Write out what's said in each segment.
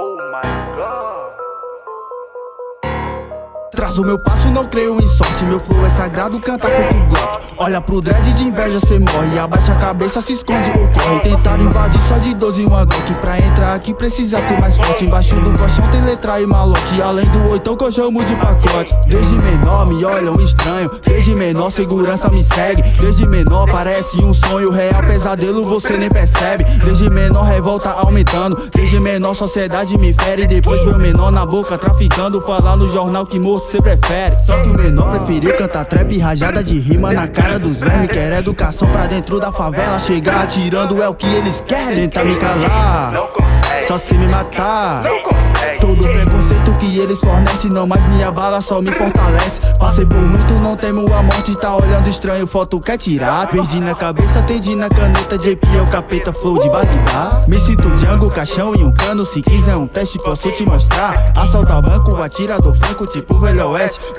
Oh my God. Traz o meu passo, não creio em sorte. Meu flow é sagrado, canta feito bloco. Olha pro dread de inveja, cê morre. Abaixa a cabeça, se esconde ou corre. Tentaram invadir só de 12 e uma Glock. Pra entrar aqui precisa ser mais forte. Embaixo do colchão tem letra e malote. Além do oitão que eu chamo de pacote. Desde menor me olham estranho. Desde menor segurança me segue. Desde menor parece um sonho real. Pesadelo você nem percebe. Desde menor revolta aumentando. Desde menor sociedade me fere. Depois meu menor na boca traficando. Falar no jornal que morto cê prefere. Só que o menor preferiu cantar trap, rajada de rima na cara dos vermes. Quer educação pra dentro da favela. Chegar atirando é o que eles querem. Tentar me calar, só se me matar. Todo preconceito que eles fornecem não mais me abala, só me fortalece. Passei por muito, não temo a morte. Tá olhando estranho, foto quer tirar. Perdi na cabeça, tendi na caneta. JP é o capeta, flow de Bagdá. Me sinto Django, caixão e um cano. Se quiser um teste posso te mostrar. Assalta banco, atirador franco, tipo Velho Oeste.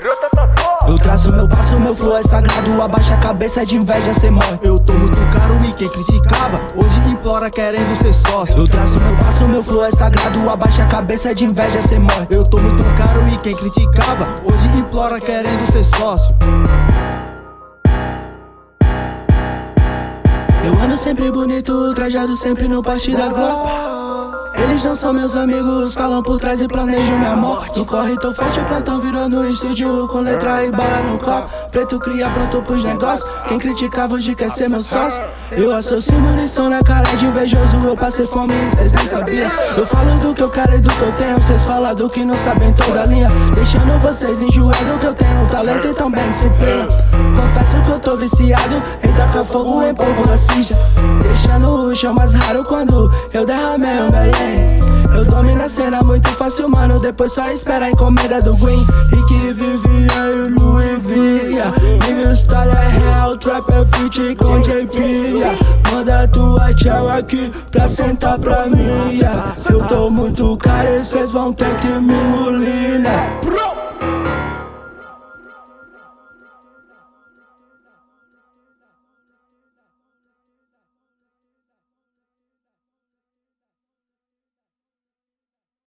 Eu traço meu passo, meu flow é sagrado. Abaixa a cabeça, de inveja cê morre. Eu tô muito caro e quem criticava hoje implora querendo ser sócio. Eu traço meu passo, meu flow é sagrado. Abaixa a cabeça, de inveja cê morre. Eu tô muito caro e quem criticava hoje implora querendo ser sócio. Eu ando sempre bonito, trajado sempre no parte da Glock. Eles não são meus amigos, falam por trás e planejam minha morte. No corre tô forte, o plantão virou no estúdio com letra e bala no copo. Preto cria pronto pros negócios, quem criticava hoje quer ser meu sócio. Eu associo munição na cara de invejoso, eu passei fome e cês nem sabiam. Eu falo do que eu quero e do que eu tenho, cês falam do que não sabem toda a linha. Deixando vocês enjoados que eu tenho talento e também disciplina. Confesso que eu tô viciado em tacar fogo em povo racista. Deixando o chão mais raro quando eu derramei o meu. Eu domino a cena muito fácil, mano. Depois só espera a encomenda do Green. Rick vivia e Louis via. Minha história é real, trap é feat com JP. Manda tua tchau aqui pra sentar pra mim. Eu tô muito caro e cês vão ter que me engolir, né?